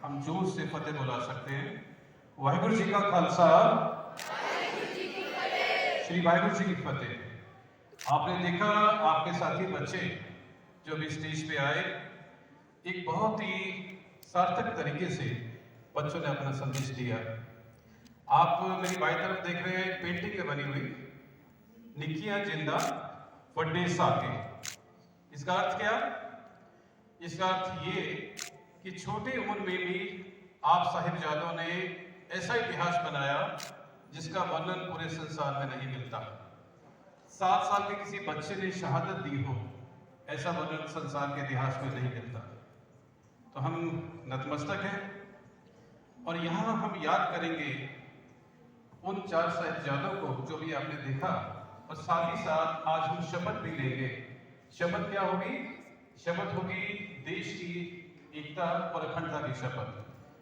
हम जोर से फतेह बुला सकते हैं। वाहिगुरु जी का खालसा, श्री वाहिगुरु जी की फतेह। आपने देखा आपके साथी बच्चे जो भी स्टेज पे आए, एक बहुत ही सार्थक तरीके से बच्चों ने अपना संदेश दिया। आप मेरी बाईं तरफ देख रहे हैं, पेंटिंग में बनी हुई निकिया जिंदा वड्डे साके। इसका अर्थ क्या? इसका अर्थ ये कि छोटी उम्र में भी आप साहिबजादों ने ऐसा इतिहास बनाया जिसका वर्णन पूरे संसार में नहीं मिलता। 7 साल के किसी बच्चे ने शहादत दी हो, ऐसा वर्णन संसार के इतिहास में नहीं मिलता। तो हम नतमस्तक हैं और यहाँ हम याद करेंगे उन 4 साहिबजादों को जो भी आपने देखा, और साथ ही साथ आज हम शपथ भी लेंगे। शपथ क्या होगी? शपथ होगी देश की एकता और अखंडता की शपथ,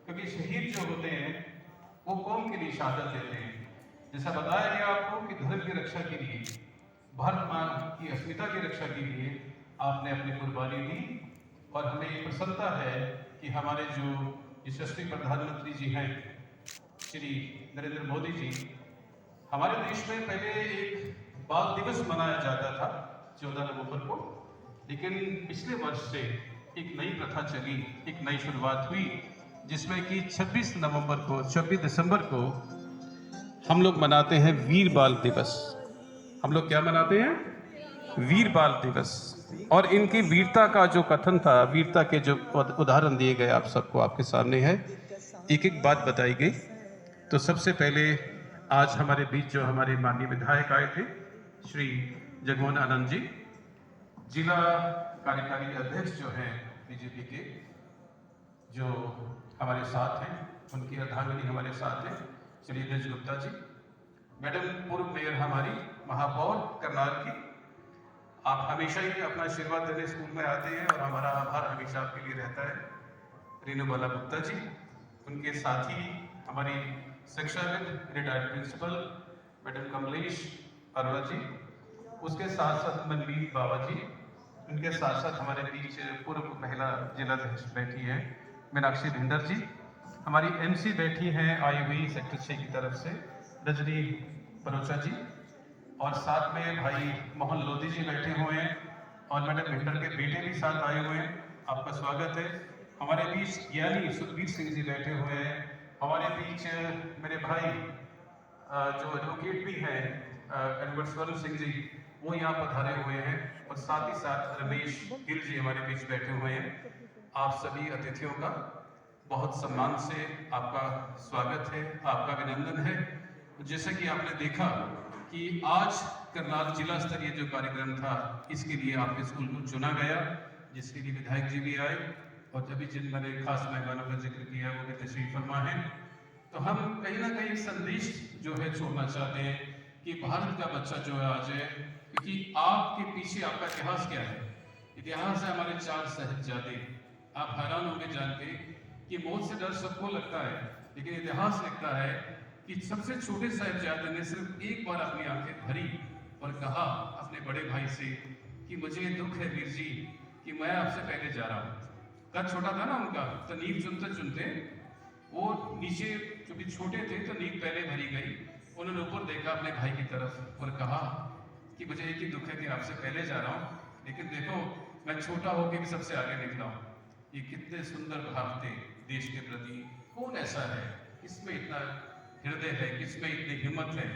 क्योंकि शहीद जो होते हैं वो कौम के लिए शहादत देते हैं। जैसा बताया गया आपको कि धर्म की रक्षा के लिए, भारत मां की अस्मिता की रक्षा के लिए आपने अपनी कुर्बानी दी। और हमें प्रसन्नता है कि हमारे जो यशस्वी प्रधानमंत्री जी हैं, श्री नरेंद्र मोदी जी, हमारे देश में पहले एक बाल दिवस मनाया जाता था 14 नवंबर को, लेकिन पिछले वर्ष से एक नई प्रथा चली, एक नई शुरुआत हुई, जिसमें कि 26 नवंबर को, 26 दिसंबर को हम लोग मनाते हैं वीर बाल दिवस। हम लोग क्या मनाते हैं? वीर बाल दिवस। और इनकी वीरता का जो कथन था, वीरता के जो उदाहरण दिए गए आप सबको आपके सामने है, एक एक बात बताई गई। तो सबसे पहले आज हमारे बीच जो हमारे माननीय विधायक आए थे, श्री जगमोहन आनंद जी, जिला कार्यकारी अध्यक्ष जो हैं बीजेपी के, जो हमारे साथ हैं, उनकी अर्धांगिनी हमारे साथ हैं, श्री ब्रज गुप्ता जी, मैडम पूर्व मेयर हमारी महापौर करनाल की, आप हमेशा ही अपना आशीर्वाद देने स्कूल में आते हैं और हमारा आभार हमेशा आपके लिए रहता है, रीनू बाला गुप्ता जी, उनके साथी हमारी शिक्षाविद retired principal madam Kamlesh Arora ji, उसके साथ साथ मनमीत बाबा जी, उनके साथ साथ हमारे बीच पूर्व महिला जिलाध्यक्ष बैठी है मीनाक्षी भिंडर जी, हमारी एमसी बैठी हैं आई हुई सेक्टर 6 की तरफ से रजनी बरोचा जी, और साथ में भाई मोहन लोधी जी बैठे हुए हैं, और मैडम भिंडर के बेटे भी साथ आए हुए हैं, आपका स्वागत है। हमारे बीच ज्ञानी सुखबीर सिंह जी बैठे हुए हैं, हमारे बीच मेरे भाई जो एडवोकेट भी हैं एडवर्ड स्वरूप सिंह जी, वो यहाँ पधारे हुए हैं, और साथ ही साथ रमेश गिल जी हमारे बीच बैठे हुए हैं। आप सभी अतिथियों का बहुत सम्मान से आपका स्वागत है, आपका अभिनंदन है। जैसा कि आपने देखा कि आज करनाल जिला स्तरीय जो कार्यक्रम था, इसके लिए आपके स्कूल को चुना गया, जिसके लिए विधायक जी भी आए, और जब भी जिन मैंने खास मेहमानों का जिक्र किया वो भी तशरीफ फरमा है। तो हम कहीं ना कहीं संदेश जो है छोड़ना चाहते हैं कि भारत का बच्चा जो है आज है, क्योंकि आपके पीछे आपका इतिहास क्या है? इतिहास है हमारे 4 साहिबजादे। आप हैरान होंगे जान के कि मौत से डर सबको लगता है, लेकिन इतिहास लिखता है कि सबसे छोटे साहिबजादे ने सिर्फ एक बार अपनी आंखें भरी और कहा अपने बड़े भाई से कि मुझे दुख है वीर जी कि मैं आपसे पहले जा रहा हूँ। कद छोटा था ना उनका, तो नींव चुनते चुनते वो नीचे, चूंकि छोटे थे तो नींव पहले भरी गई, उन्होंने ऊपर देखा अपने भाई की तरफ और कहा कि मुझे एक ही दुख है कि आपसे पहले जा रहा हूँ, लेकिन देखो मैं छोटा होकर भी सबसे आगे निकला हूँ। ये कितने सुंदर भाव थे देश के प्रति। कौन ऐसा है, किसमें इतना हृदय है, किसमें इतनी हिम्मत है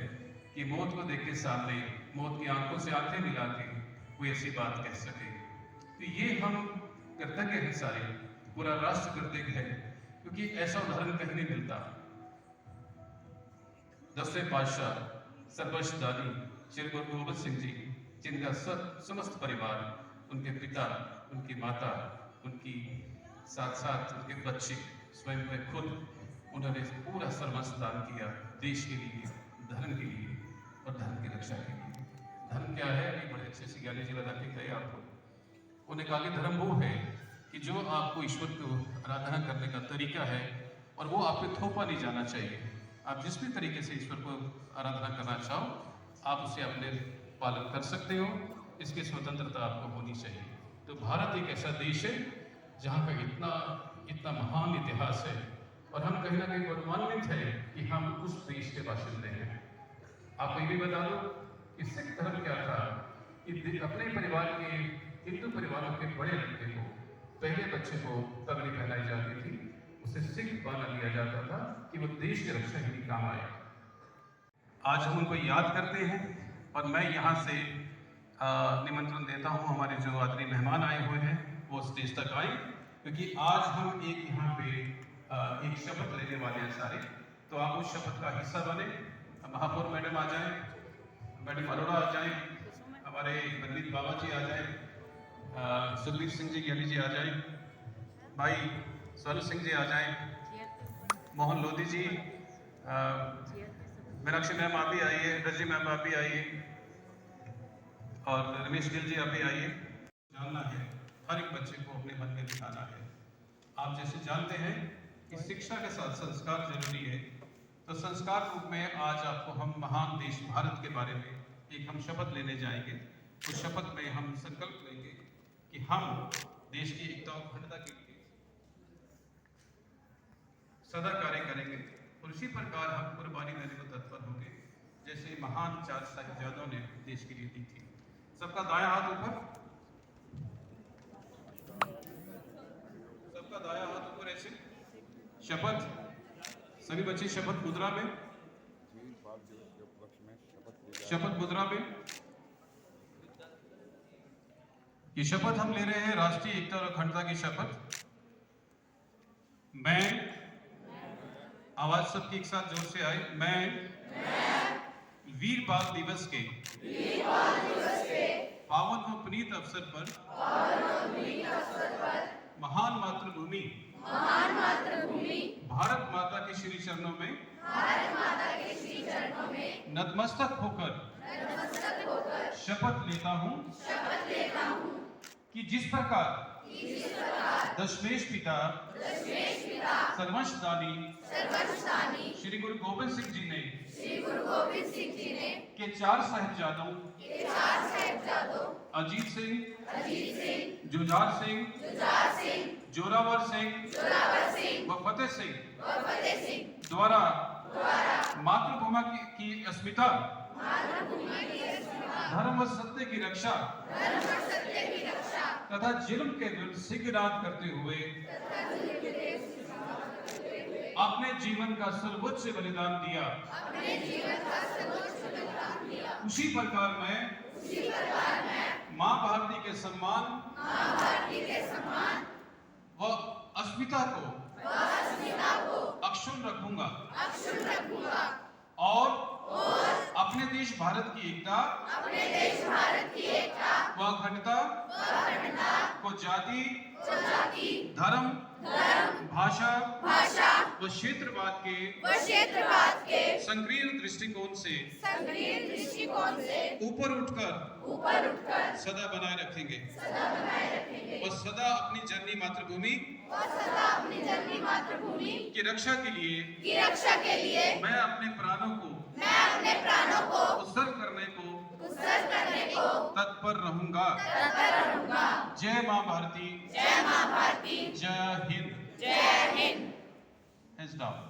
कि मौत को देख के सामने, मौत की आंखों से आंखें मिला के कोई ऐसी बात कह सके। तो ये हम कृतज्ञ हैं सारे, पूरा राष्ट्र कृतज्ञ है, क्योंकि ऐसा उदाहरण कहीं नहीं मिलता। 10वें पातशाह सर्वश्रदानी श्री गुरु गोबिंद सिंह जी, जिनका समस्त परिवार, उनके पिता, उनकी माता, उनकी साथ साथ उनके बच्चे, स्वयं में खुद, उन्होंने पूरा सर्वस्व दान किया देश के लिए, धर्म के लिए और धर्म की रक्षा के लिए। धर्म क्या है? अभी बड़े अच्छे से ज्ञानी जी बता के गए आपको। उन्हें कहा कि धर्म वो है कि जो आपको ईश्वर को आराधना करने का तरीका है, और वो आप पे थोपा नहीं जाना चाहिए। आप जिस भी तरीके से ईश्वर को आराधना करना चाहो, आप उसे अपने पालन कर सकते हो, इसकी स्वतंत्रता आपको होनी चाहिए। तो भारत एक ऐसा देश है जहाँ का इतना इतना महान इतिहास है और हम कहीं ना कहीं गौरवान्वित है कि हम उस देश के बाशिंदे हैं। आपको ये भी बता दो कि सिख धर्म क्या था कि अपने परिवार के हिंदू परिवारों के बड़े लड़के को, पहले बच्चे को पगड़ी पहनाई जाती थी, उसे सिख बना दिया जाता था कि वो देश की रक्षा के लिए काम आए। आज हम उनको याद करते हैं और मैं यहाँ से निमंत्रण देता हूँ हमारे जो आदरणीय मेहमान आए हुए हैं वो स्टेज तक आए, क्योंकि आज हम एक यहाँ पे एक शपथ लेने वाले हैं सारे, तो आप उस शपथ का हिस्सा बने। महापौर मैडम आ जाएं, मैडम अरोड़ा आ जाएं, हमारे बलवीर बाबा जी आ जाएं, सुखबीर सिंह जी ज्ञानी जी आ जाएं, भाई स्वर्ण सिंह जी आ जाएं, मोहन लोधी जी, मीनाक्षी मैम आप भी आइए, रजी मैम आप भी आइए और रमेश गिल जी आप भी आइए। जानना है, हर एक बच्चे को अपने मन में दिखाना है। आप जैसे जानते हैं कि शिक्षा के साथ संस्कार जरूरी है, तो संस्कार रूप में आज आपको हम महान देश भारत के बारे में एक हम शपथ लेने जाएंगे। उस शपथ में हम संकल्प लेंगे कि हम देश की एकता और अखंडता के लिए सदा कार्य करेंगे और उसी प्रकार हम कुर्बानी देने को तत्पर होंगे जैसे महान 4 साहिबजादों ने देश के लिए दी थी। सबका दायां हाथ ऊपर, सबका दायां हाथ ऊपर ऐसे। शपथ, सभी बच्चे शपथ मुद्रा में, शपथ मुद्रा में। ये शपथ हम ले रहे हैं राष्ट्रीय एकता और अखंडता की शपथ। मैं, आवाज सबकी एक साथ जोर से आए, मैं वीर बाल दिवस के पावन व पुनीत अवसर पर महान मातृभूमि भारत माता के श्री चरणों में नतमस्तक होकर शपथ लेता हूँ कि जिस प्रकार दशमेश पिता सर्वंश दानी श्री गुरु गोबिंद सिंह जी ने के 4 साहिबजादों अजीत सिंह, जुझार सिंह, जोरावर सिंह व फतेह सिंह द्वारा मातृभूमि की अस्मिता, धर्म व सत्य की रक्षा तथा जुल्म के विरुद्ध सिंहनाद करते हुए अपने जीवन का सर्वोच्च बलिदान दिया। उसी प्रकार मैं मां भारती के सम्मान व अस्मिता को अक्षुण्ण रखूंगा और अपने देश भारत की एकता व अखंडता को जाति, धर्म, भाषा व क्षेत्रवाद के संकीर्ण दृष्टिकोण से ऊपर उठकर सदा बनाए रखेंगे और सदा अपनी जननी मातृभूमि की रक्षा के लिए मैं अपने प्राणों को उत्सर्ग करने को तत्पर रहूंगा। जय मां भारती, जय हिंद। Hands down.